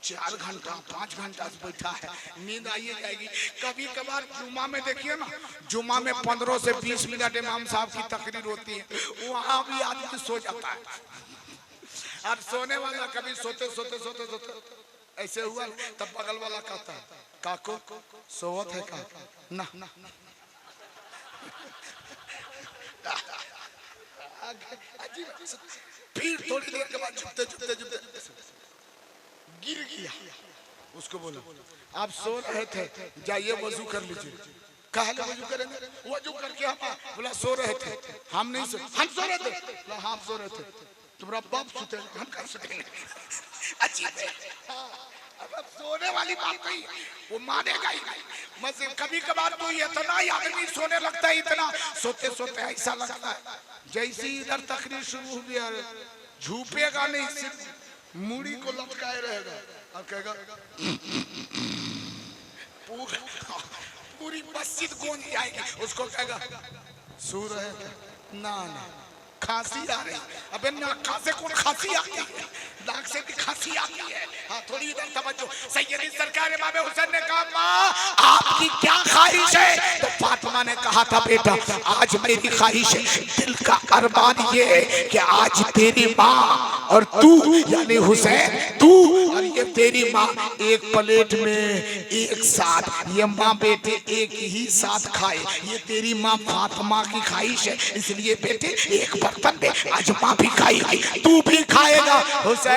4 घंटा 5 घंटा से बैठा है, नींद आइए जाएगी। कभी कभार जुम्मा में देखिए ना, जुम्मा में 15 से 20 मिनट इमाम साहब की तकरीर होती है, वहां भी आदमी सो जाता है। और सोने वाला कभी सोते सोते सोते सोते ऐसे हुआ, तब बगल वाला कहता है काको सोवत है का ना फिर थोड़ी देर के बाद झुकते झुकते झुकते गिर गया। उसको बोला आप सो रहे थे, जाइए वजू कर लीजिए। कहा वजू करेंगे, वजू करके हम बोला सो रहे थे, हम नहीं सो, हम सो रहे थे, बोला हम सो रहे थे, तुम्हारा बाप सोते, हम कहाँ सोतेंगे। अच्छी है, अब सोने वाली बात नहीं, वो मानेगा ही नहीं। मजे कभी कभार तो इतना आदमी सोने लगता है, इतना सोते सोते ऐसा लगता है जैसे इधर तकरीर शुरू हो गया, झूपेगा नहीं, सिर्फ मुड़ी को लटकाए रहेगा और कहेगा पूरी मस्जिद गूंज जाएगी। उसको कहेगा सो रहे थे ना ना खांसी आ रही। अबे नाक से कौन खांसी आती है, नाक से भी खांसी आती है। हाँ थोड़ी इधर समझो। सैयदी सरकार इमाम हुसैन ने कहा माँ आपकी क्या ख्वाहिश है, तो फातिमा ने कहा था बेटा आज मेरी ख्वाहिश है, दिल का अरमान ये है कि आज तेरी माँ और तू यानी हुसैन तू और ये तेरी माँ एक प्लेट में एक साथ, ये माँ बेटे एक ही साथ खाए। ये तेरी माँ फातिमा की ख्वाहिश है, इसलिए बेटे एक बर्तन में आज माँ भी खाएगी, तू भी खाएगा। हुसैन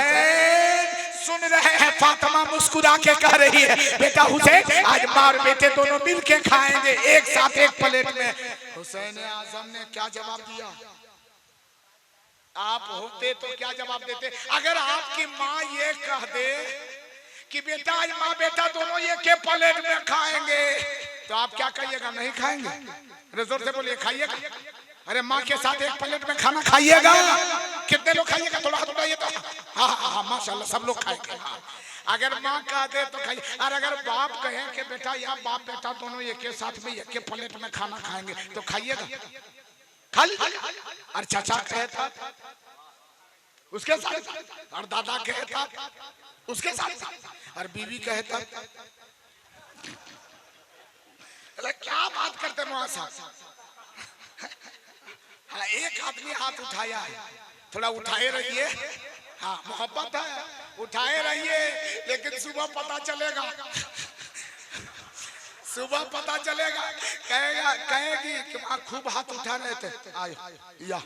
सुन रहे हैं, फातिमा मुस्कुरा के कह रही है बेटा हुसैन आज माँ और बेटे दोनों मिल के खाएंगे एक साथ एक प्लेट में। हुसैन आजम ने क्या जवाब दिया? आप होते तो क्या जवाब देते? अगर आपकी माँ ये कह दे कि बेटा आज माँ बेटा दोनों ये के प्लेट में खाएंगे, तो आप क्या कहिएगा? नहीं खाएंगे? जोर से बोलिए खाइएगा। अरे माँ के साथ एक प्लेट में खाना खाइएगा? कितने लोग खाइएगा? थोड़ा हाथ उठाइए तो। हाँ हाँ माशाल्लाह सब लोग खाएंगे। हाँ। अगर माँ कह दे तो खाइए, और अगर बाप कहे कि बेटा या बाप बेटा दोनों एक के साथ में एक के प्लेट में खाना खाएंगे तो खाइएगा? और चाचा कहता उसके साथ, और दादा कहता उसके साथ, और बीवी कहता क्या बात करते साहब। हाँ एक आदमी हाथ उठाया है, थोड़ा उठाए रहिए। हाँ मोहब्बत है, उठाए रहिए, लेकिन सुबह पता चलेगा, सुबह पता चलेगा कहेगा कहेगी कि माँ खूब हाथ उठा रहे थे। आयो या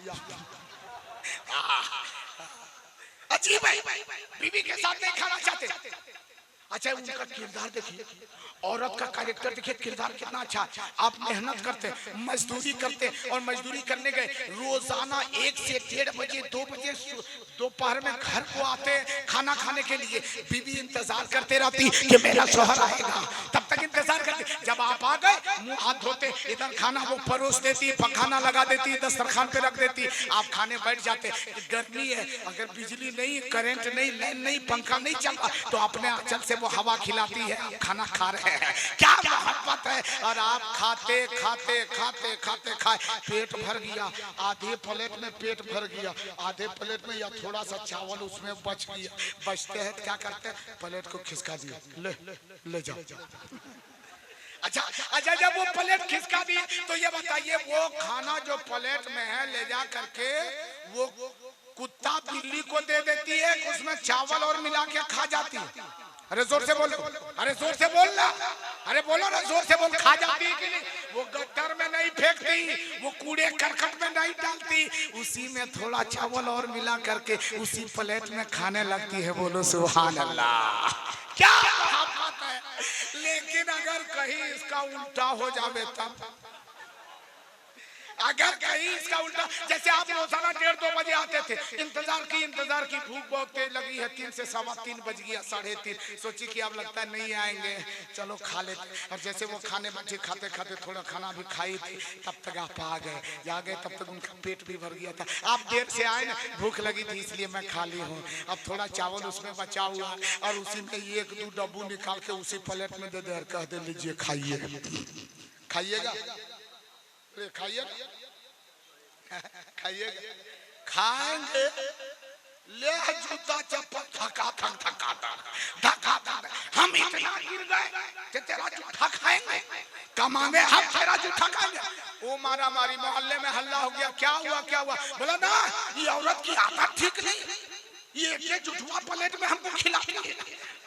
अजीब है, बीवी के साथ नहीं खाना चाहते। अच्छा उनका किरदार देखिए, औरत का कैरेक्टर देखिए, किरदार कितना अच्छा। आप मेहनत करते, मजदूरी करते, और मजदूरी करने गए रोजाना 1 से 1:30 बजे 2 बजे दोपहर में घर को आते खाना खाने के लिए। बीवी इंतजार करते रहती कि मेरा शौहर आएगा, तब तक इंतजार करते। जब आप आ गए मुंह हाथ धोते, इधर खाना वो परोस देती, पखाना लगा देती, दस्तरखान पे रख देती, आप खाने बैठ जाते। गर्मी है, अगर बिजली नहीं, करंट नहीं, लाइन नहीं, पंखा नहीं चल रहा तो अपने आंचल से वो हवा खिलाती है, खाना खा रहे हैं। क्या मोहब्बत है। और आप खाते खाते खाते खाते खाए पेट भर गया, आधे प्लेट में पेट भर गया, आधे प्लेट में या थोड़ा सा चावल उसमें बच गया। बचते हैं क्या करते हैं? प्लेट को खिसका दिया, ले ले जाओ। अच्छा अच्छा जब वो प्लेट खिसका दिए तो ये बताइए वो खाना जो प्लेट में है ले जा करके वो कुत्ता बिल्ली को दे देती है, उसमें चावल और मिला के खा जाती है। अरे जोर से बोलो, अरे जोर से बोलना, अरे बोलो ना जोर से बोल। खा जाती है कि नहीं? वो गट्टर में नहीं फेंकती, वो कूड़े करकट में नहीं डालती, उसी में थोड़ा चावल और मिला करके उसी प्लेट में खाने लगती है। बोलो सुभान अल्लाह, क्या मोहब्बत है। लेकिन अगर कहीं इसका उल्टा हो जावे तब, अगर कहीं इसका उल्टा, जैसे आप रोजाना 1:30-2 बजे आते थे, इंतजार की भूख बहुत तेज लगी है, 3 से 3:15 बज गया, 3:30, सोची कि अब लगता है नहीं आएंगे, चलो खा लेते। और जैसे वो खाने बैठे खाते खाते थोड़ा खाना भी खाई थी, तब तक आप आ गए, तब तक उनका पेट भी भर गया था। आप देर से आए ना, भूख लगी थी इसलिए मैं खाली हूँ। अब थोड़ा चावल उसमें बचा हुआ और उसी में 1-2 डब्बू निकाल के उसी प्लेट में दे दे, कह दे लीजिए खाइए, खाइएगा। अरे खाइए खाइए खाएंगे ले जूता चप्पल धक्का धक धक्का धक्का धक हम इतना गिर गए कि तेरा जूठा खाएंगे कमाने हम तेरा जूठा खाएंगे। वो मारा मारी मोहल्ले में हल्ला हो गया। क्या हुआ बोला ना ये औरत की आदत ठीक नहीं, ये जुठवा प्लेट में हमको खिलाती है,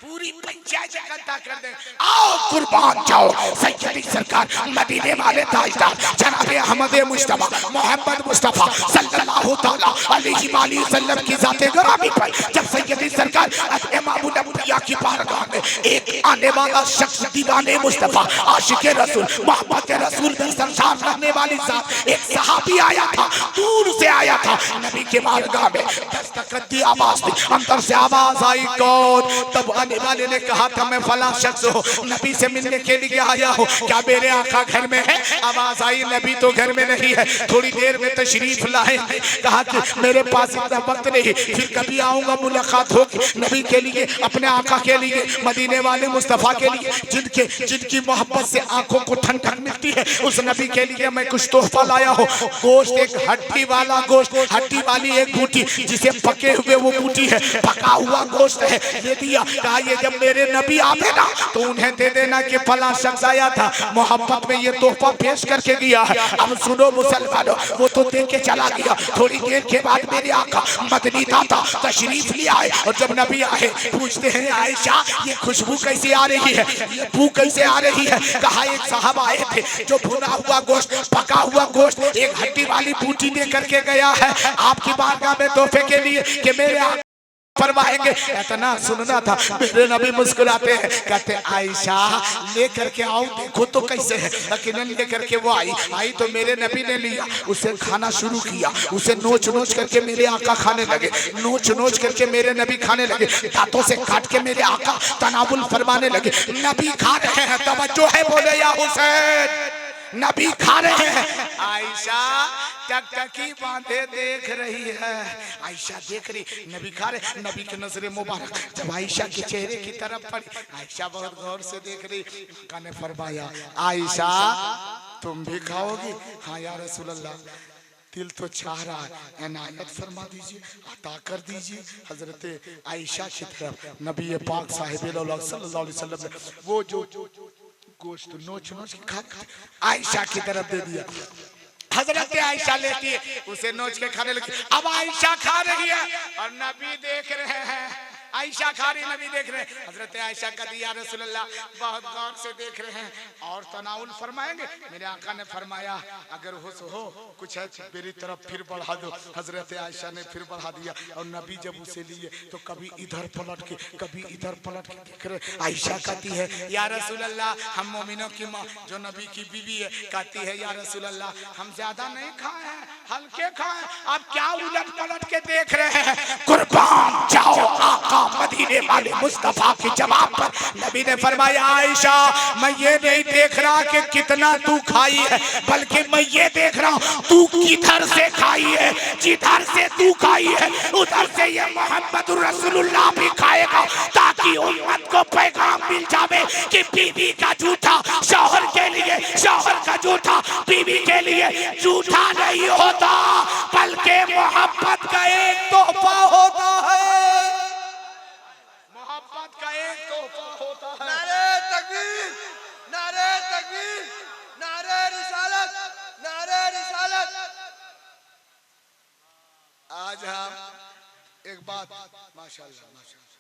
पूरी पंचायत इकट्ठा कर दे। आओ कुर्बान जाओ सैयदी सरकार मदीने वाले ताजदार जनाब अहमद मुस्तफा मोहम्मद मुस्तफा सल्लल्लाहु तआला अलैहि वसल्लम की जाते ग्रामी पर जब सैयदी सरकार इमाम नबिया की बारगाह में एक आने वाला शख्स दीवाने मुस्तफा आशिक रसूल मोहब्बत रसूल में सरशार रहने वाली जात एक सहाबी आया था, दूर से आया था, नबी के बारगाह में दस्तक दी, आवाज दी, अंदर से आवाज आई कौन? तब आने वाले ने कहा था मैं फला शख्स हूँ, नबी से मिलने के लिए आया हूँ, क्या मेरे आका घर में है? आवाज आई नबी तो घर में नहीं है, थोड़ी देर में तशरीफ लाए। कहा कि मेरे पास इतना वक्त नहीं, फिर कभी आऊंगा, मुलाकात होगी। नबी के लिए, अपने आका के लिए, मदीने वाले मुस्तफा के लिए जिनकी मोहब्बत से आंखों को ठंडक मिलती है, उस नबी के लिए मैं कुछ तोहफा लाया हूँ। गोश्त, एक हड्डी वाला गोश्त, हड्डी वाली एक बूटी जिसे पके हुए वो बूटी है, पका हुआ गोश्त है, ये दिया। कहा ये जब मेरे नबी आवे ना तो उन्हें दे देना कि फला शख्स आया था, मोहब्बत में ये तोहफा पेश करके गया है। अब सुनो मुसलमानों, वो तो दे के चला गया। थोड़ी देर के बाद मेरे आका मदनी दाता तशरीफ ले आए और जब नबी आए पूछते हैं आयशा ये खुशबू कैसे आ रही है, ये बू कैसे आ रही है? कहा एक साहब आए थे जो भुना हुआ गोश्त, पका हुआ गोश्त, एक हड्डी वाली बूटी दे करके गया है आपकी बारगाह में तोहफे के लिए कि मेरे फरमाएंगे। इतना सुनना था, मेरे नबी मुस्कुराते हैं, कहते आयशा लेकर के आओ, देखो तो कैसे है। लेकिन लेकर के वो आई तो मेरे नबी ने लिया, उसे खाना शुरू किया, उसे नोच करके मेरे आका खाने लगे, नोच करके मेरे नबी खाने लगे, दांतों से काट के मेरे आका तनावुल फरमाने लगे। नबी खा रहे हैं, तवज्जो है, बोले या हुसैन, नबी खा रहे हैं। आयशा टकटकी बांधे देख रही है, आयशा देख रही, नबी खा रहे। नबी की नजर मुबारक जब आयशा के चेहरे की तरफ पड़ी, आयशा बहुत गौर से देख रही। आका ने फरमाया आयशा तुम भी खाओगी? हाँ या रसूल अल्लाह, दिल तो चाह रहा है, इनायत फरमा दीजिए, अता कर दीजिए। हजरत आयशा की तरफ नबी पाक साहिब सल्लल्लाहु अलैहि वसल्लम वो जो गोश्त नोच के खा आयशा की तरफ दे दिया। हजरत आयशा लेती है, उसे नोच के खाने लगी। अब आयशा खा रही है और नबी देख रहे हैं, आयशा खा रही, नबी देख रहे हैं। हजरत आयशा का दिया रसूलुल्लाह बहुत गौर से देख रहे हैं और तनाउल फरमाएंगे। मेरे आका ने फरमाया अगर हो कुछ है मेरी तरफ फिर बढ़ा दो। हजरत आयशा ने फिर बढ़ा दिया और नबी जब उसे लिए तो कभी इधर पलट के कभी इधर पलट के देख रहे। आयशा कहती है या रसूलुल्लाह, हम मोमिनों की माँ जो नबी की बीवी है, कहती है या रसूलुल्लाह हम ज्यादा नहीं खाए हैं, हल्के खाए, अब क्या उलट पलट के देख रहे हैं? कुर्बान जाओ आका मदीने वाले मुस्तफा के जवाब पर नबी ने फरमाया आयशा मैं ये नहीं देख रहा कि कितना तू खाई है, बल्कि मैं ये देख रहा हूँ तू किधर से खाई है। जिधर से तू खाई है उधर से ये मोहम्मद रसूलुल्लाह भी खाएगा, ताकि उम्मत को पैगाम मिल जावे कि बीवी का झूठा शौहर के लिए, शौहर का झूठा बीवी के लिए झूठा नहीं होता, बल्कि मोहब्बत का एक तोहफा होता है, मोहब्बत का एक तोहफा होता है। नारे तकबीर, नारे तकबीर, नारे रिसालत, नारे रिसालत। आज हम एक बात माशाल्लाह माशाल्लाह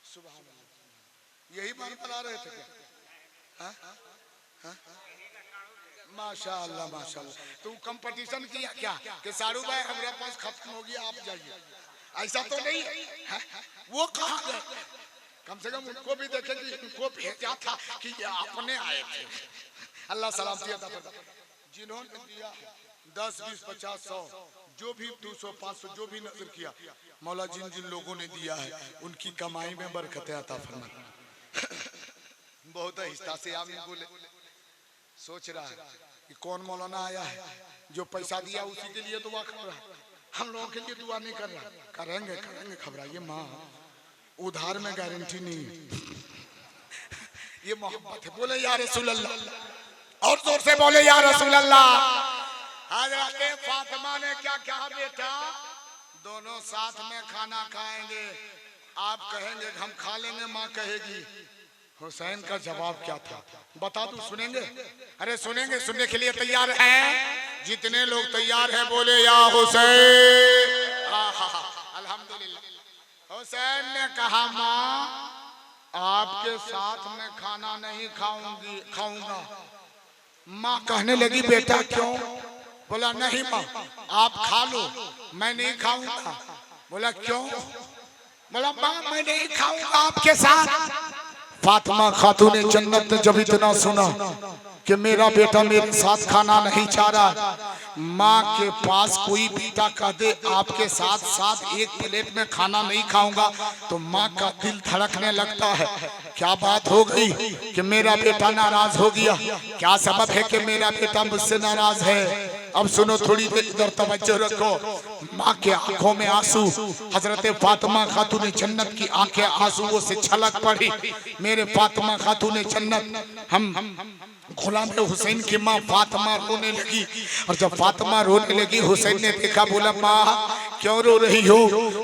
सुभान अल्लाह यही बात बना रहे थे क्या? हाँ? हाँ? माशाल्लाह माशाल्लाह। तू कंपटीशन किया क्या कि सारू भाई हमारे पास खत्म हो गया, आप जाइए, ऐसा तो नहीं है। वो कहाँ गए? कम से कम उनको भी देखे कि उनको भेजा था कि ये अपने आए थे। अल्लाह सलामती अता फरमाए। जिन्होंने दिया 10 20 50 100 जो भी 200 500 जो भी नजर किया, मौला जिन जिन लोगों ने दिया है उनकी कमाई में बरकत अता फरमाए। बहुत हिस्सा से आमीन बोले। सोच रहा है कि कौन मौलाना आया है जो पैसा दिया उसी के लिए दुआ कर रहा है, हम लोगों के लिए दुआ नहीं कर रहा। करेंगे करेंगे, घबराइए माँ, उधार में गारंटी नहीं है, ये मोहब्बत है। बोले या रसूल अल्लाह, और जोर से बोले या रसूल अल्लाह। हजरत फातिमा ने क्या कहा बेटा, दोनों साथ में खाना खाएंगे, आप कहेंगे हम खा लेंगे, माँ कहेगी। हुसैन का जवाब क्या था बता दूं, सुनेंगे? अरे सुनेंगे, सुनने के लिए तैयार हैं? जितने लोग तैयार हैं बोले या हुसैन। अल्हम्दुलिल्लाह। हुसैन ने कहा माँ आपके साथ में खाना नहीं खाऊंगा। माँ कहने लगी बेटा क्यों? बोला नहीं माँ आप खा लो, मैं नहीं खाऊंगा। बोला क्यों? बोला माँ मैं नहीं खाऊंगा आपके साथ। फातिमा खातूने जन्नत ने जब इतना सुना कि मेरा बेटा मेरे साथ खाना नहीं चाह रहा, माँ के पास कोई बेटा कह दे आपके साथ साथ एक प्लेट में खाना नहीं खाऊंगा तो माँ का दिल धड़कने लगता है। क्या बात हो गई कि मेरा बेटा नाराज हो गया? क्या सबब है कि मेरा बेटा मुझसे नाराज है? अब सुनो, थोड़ी देर इधर तवज्जो रखो। माँ के आंखों में आंसू, हजरत फातिमा खातून जन्नत की आंखें आंसुओं से छलक पड़ी। मेरे फातिमा खातून जन्नत, हम गुलाम हुसैन की माँ फातिमा रोने लगी। और जब फातिमा रोने लगी हुसैन ने देखा, बोला माँ क्यों रो रही हो?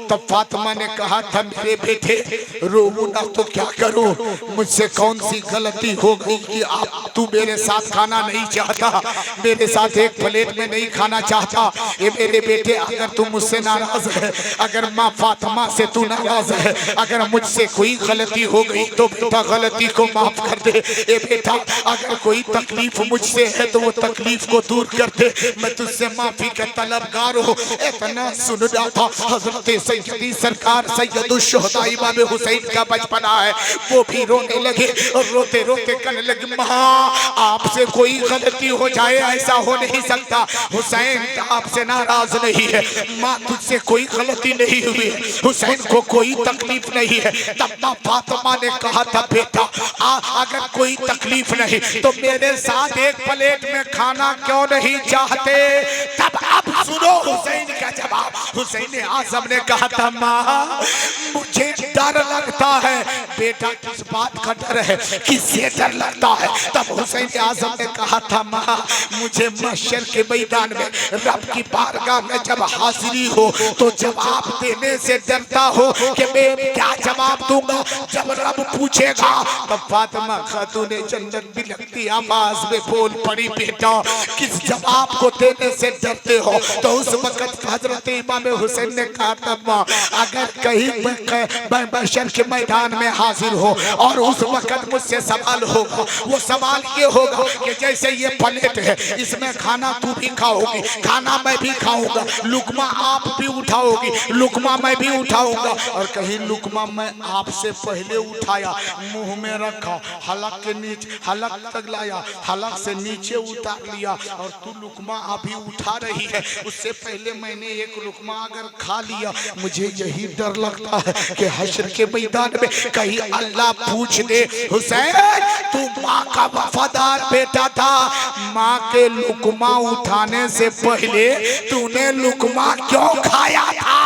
तब फातिमा ने कहा था मेरे बेटे रो ना तो क्या करूं, मुझसे कौन सी गलती हो गई कि आप तू मेरे साथ खाना नहीं चाहता, मेरे साथ एक प्लेट में नहीं खाना चाहता? ये मेरे बेटे अगर तू मुझसे नाराज है, अगर माँ फातिमा से तू नाराज है, अगर मुझसे कोई गलती हो गई तो बेटा गलती को माफ कर दे। ये बेटा अगर कोई तकलीफ मुझसे है तो वो तकलीफ को दूर कर दे, मैं तुझसे माफी का तलबगार हूँ। इतना सुन रहा था हजरत सैयदी सरकार सैयदुल शुहदा इमाम हुसैन का बचपना है, वो भी रोने लगे और रोते रोते कहने लगे माँ आपसे कोई गलती हो जाए ऐसा हो नहीं सकता, हुसैन आपसे नाराज नहीं है, माँ तुझसे कोई गलती नहीं हुई, हुसैन को कोई तकलीफ नहीं है। तब माँ फातिमा ने कहा था बेटा अगर कोई तकलीफ नहीं तो मेरे साथ एक प्लेट में खाना क्यों नहीं चाहते? तब अब सुनो हुसैन का जवाब। हुसैन आजम ने कहा था माँ मुझे डर लगता है। बेटा किस बात का डर है, किससे डर लगता है? तब हुसैन आजम ने कहा था माँ मुझे महशर के मैदान में रब की बारगाह में जब हाजिरी हो तो जवाब देने से डरता हो कि मैं क्या जवाब दूंगा जब रब पूछेगा। तब फातिमा खातून जन्नत भी लगती आवाज में बोल पड़ी बेटा किस जवाब को देने से डरते हो? तो उस वक्त हजरत इमाम हुसैन ने कहा था माँ अगर कहीं महशर के मैदान में हाजिर हो और उस वक्त मुझसे सवाल होगा, वो सवाल ये होगा कि जैसे ये प्लेट है इसमें खाना तू भी खाओगी, खाना मैं भी खाऊंगा, लुकमा आप भी उठाओगी, लुकमा मैं भी उठाऊंगा, और कहीं लुकमा मैं आपसे पहले उठाया मुंह में रखा, हलक के नीचे हलक तक लाया, हलक से नीचे उतार लिया और तू लुकमा अभी उठा रही है, उससे पहले मैंने एक लुकमा अगर खा लिया, मुझे यही डर लगता है कि हश्र के मैदान में कहीं अल्लाह पूछ दे हुसैन तू माँ का वफादार बेटा था, माँ के लुकमा उठाने से पहले तूने लुकमा क्यों खाया था?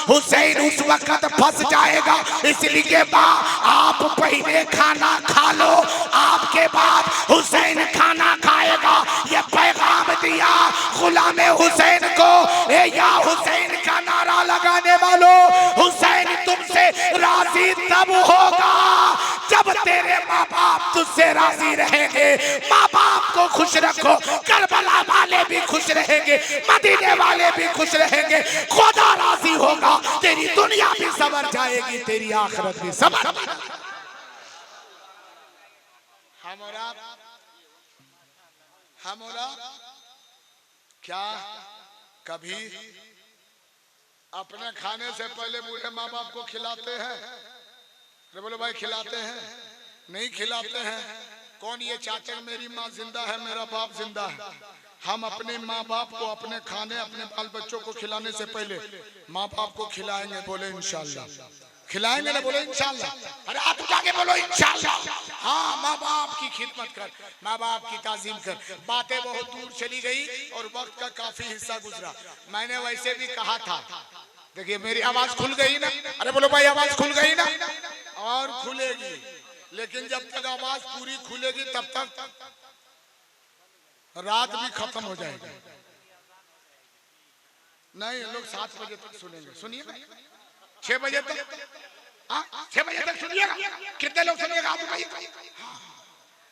हुसैन उस वक्त फंस जाएगा, इसलिए माँ आप पहले खाना खा लो, आपके बाद हुसैन खाना खाएगा। ये पैगाम दिया गुलाम हुसैन को। ए या हुसैन का नारा लगाने वालों, हुसैन तुमसे राजी तब होगा जब तेरे माँ बाप तुझसे राजी रहेंगे। माँ बाप को खुश रखो, करबला वाले भी खुश रहेंगे, मदीने वाले भी खुश रहेंगे, खुदा राजी होगा, तेरी दुनिया भी संवर जाएगी, तेरी आखिरत भी संवर। हमरा क्या कभी अपने खाने से पहले बूढ़े माँ बाप को खिलाते हैं? अरे बोलो भाई खिलाते हैं? नहीं खिलाते हैं। कौन ये चाहते हैं मेरी माँ जिंदा है मेरा बाप जिंदा है? हम अपने माँ बाप को अपने खाने अपने बाल बच्चों को खिलाने से पहले माँ बाप को खिलाएंगे। बोले इंशाल्लाह खिलाएंगे ना? बोले इंशाल्लाह। अरे आप जाके बोलो इंशाल्लाह। हाँ माँ बाप की खिदमत कर, माँ बाप की ताजीम कर। बातें बहुत दूर चली गई और वक्त का काफी हिस्सा गुजरा। मैंने वैसे भी कहा था, देखिए मेरी आवाज खुल गई ना? अरे बोलो भाई आवाज खुल गई ना? और खुलेगी, लेकिन जब तक आवाज पूरी खुलेगी तब तक रात भी खत्म हो जाएगी। नहीं, लोग 7 बजे तक सुनेंगे। सुनिए 6 बजे तक, 6 बजे तक सुनिएगा। कितने लोग सुनिएगा आप बताइए?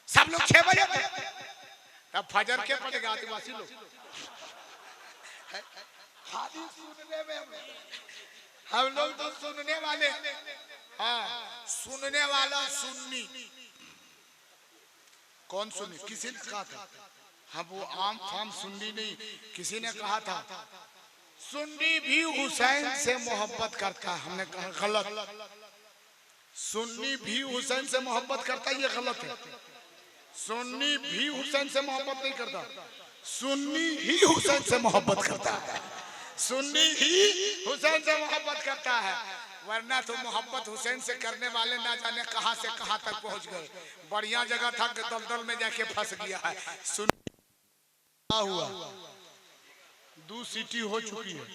सब लोग 6 बजे तक। तब फजर के पड़ेगा आदिवासी लोग। खाली सुनने में हम लोग तो सुनने वाले। हाँ, सुनने वाला सुन्नी। कौन सुन्नी? किसी ने कहा था। हम वो आम फाम सुन्नी नहीं, किसी ने कहा था सुन्नी भी हुसैन से मोहब्बत करता है। हमने कहा गलत। सुन्नी भी हुसैन से मोहब्बत करता है, ये गलत है। सुन्नी भी हुसैन से मोहब्बत नहीं करता, सुन्नी ही हुसैन से मोहब्बत करता है। सुन्नी ही हुसैन से मोहब्बत करता है, वरना तो मोहब्बत हुसैन से करने वाले ना जाने कहां से कहां तक पहुंच गए। बढ़िया जगह था कि दलदल में जाके फंस गया है। सुन हुआ 2 सीटी हो चुकी है।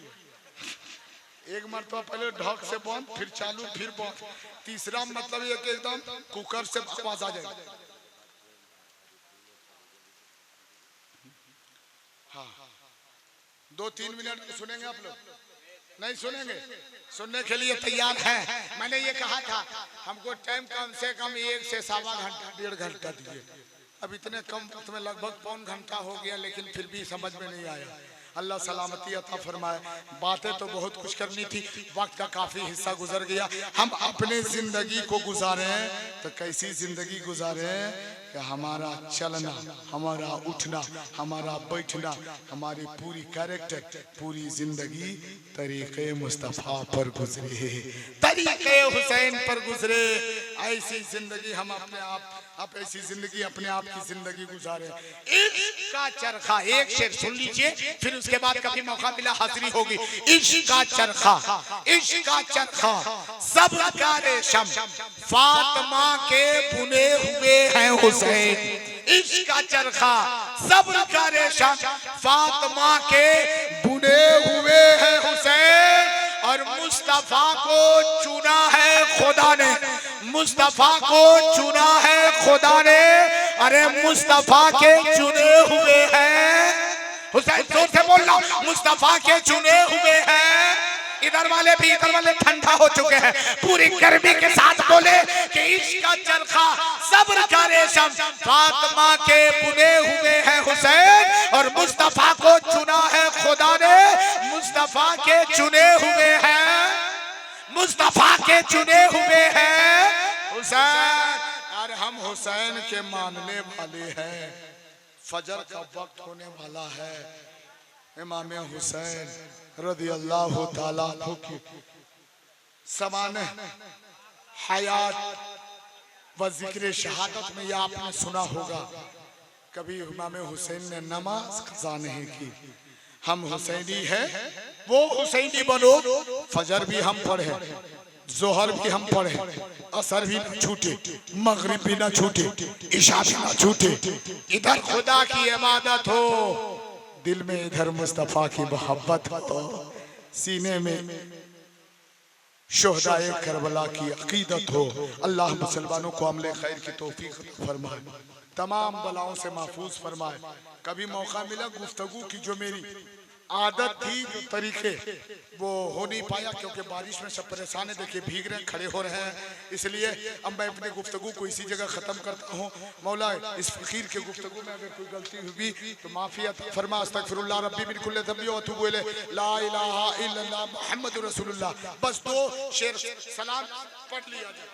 एक मरतबा पहले ढक से बंद, फिर चालू, फिर बंद। तीसरा मतलब ये कि एकदम कुकर से आवाज आ जाएगी। हाँ, 2-3 मिनट सुनेंगे आप लोग? नहीं सुनेंगे? सुनने के लिए तैयार हैं? मैंने ये कहा था हमको टाइम कम से कम 1 से 1.25 घंटा 1.5 घंटा दीजिए। अब इतने कम वक्त में लगभग पौन घंटा हो गया, लेकिन फिर भी समझ में नहीं आया। अल्लाह सलामती अता फरमाए। बातें तो बहुत कुछ करनी थी, वक्त का काफी हिस्सा गुजर गया। हम अपने जिंदगी को गुजारे हैं तो कैसी जिंदगी गुजारे हैं कि हमारा चलना, हमारा उठना, हमारा बैठना, हमारी पूरी कैरेक्टर, पूरी जिंदगी तरीके मुस्तफा पर गुजरे, तरीके हुसैन पर गुजरे। ऐसी जिंदगी हम अपने आप ऐसी जिंदगी अपने आप की जिंदगी गुजारे। इश्क का चरखा, एक शेर सुन लीजिए, फिर उसके बाद कभी मौका मिला हाजिरी होगी। इश्क का चरखा, इश्क का चरखा, सब्र का रेशम, फातिमा के बुने हुए हैं हुसैन। इश्क का चरखा, सब्र का रेशम, फातिमा के बुने हुए हैं हुसैन। और मुस्तफा को चुना है खुदा ने, मुस्तफा को चुना है खुदा ने। अरे मुस्तफा के चुने हुए हैं हुसैन। जोर से बोलना, मुस्तफा के चुने हुए हैं। इधर वाले भी, इधर वाले ठंडा हो चुके हैं। पूरी गर्मी के साथ बोले कि इश्क का चरखा, सब्र का रेशम, फातिमा के बुने हुए हैं हुसैन। और मुस्तफा को चुना है खुदा ने, मुस्तफा के चुने हुए हैं, मुस्तफा के चुने हुए हैं हुसैन। और हम हुसैन के मानने वाले हैं। फजर का वक्त होने वाला है। इमाम हुसैन रज़ी अल्लाह ताला अन्हु की समाने हयात व जिक्र शहादत में यह आपने सुना होगा, कभी इमाम हुसैन ने नमाज कज़ा नहीं की। हम हुसैनी हैं, वो हुसैनी बनो। फजर भी हम पढ़े, जोहर भी हम पढ़े, असर भी न छूटे, मगरिब भी न छूटे, इशा भी न छूटे। इधर खुदा की इबादत हो, दिल में इधर मुस्तफा की मोहब्बत हो, सीने में शोहदाए करबला की अकीदत हो। अल्लाह मुसलमानों को अमले खैर की तौफीक फरमाए, तमाम बलाओं से महफूज फरमाए। कभी मौका मिला गुफ्तगू की, जो मेरी आदत थी, जो तरीके, वो हो नहीं पाया क्योंकि बारिश में सब परेशान है। देखिए भीग रहे हैं, खड़े हो रहे हैं, इसलिए अब मैं अपने गुफ्तगू को इसी जगह ख़त्म करता हूँ। मौला इस फ़कीर के गुफ्तगू में अगर कोई गलती हुई तो माफ़ी अता फरमा। अस्तगफिरुल्लाह रब्बी मिन कुल्लि ज़ंबि व अतूबु इलैह, ला इलाहा इल्लल्लाह मुहम्मदुर रसूलुल्लाह। बस 2 शेर सलाम पढ़ लिया जाए।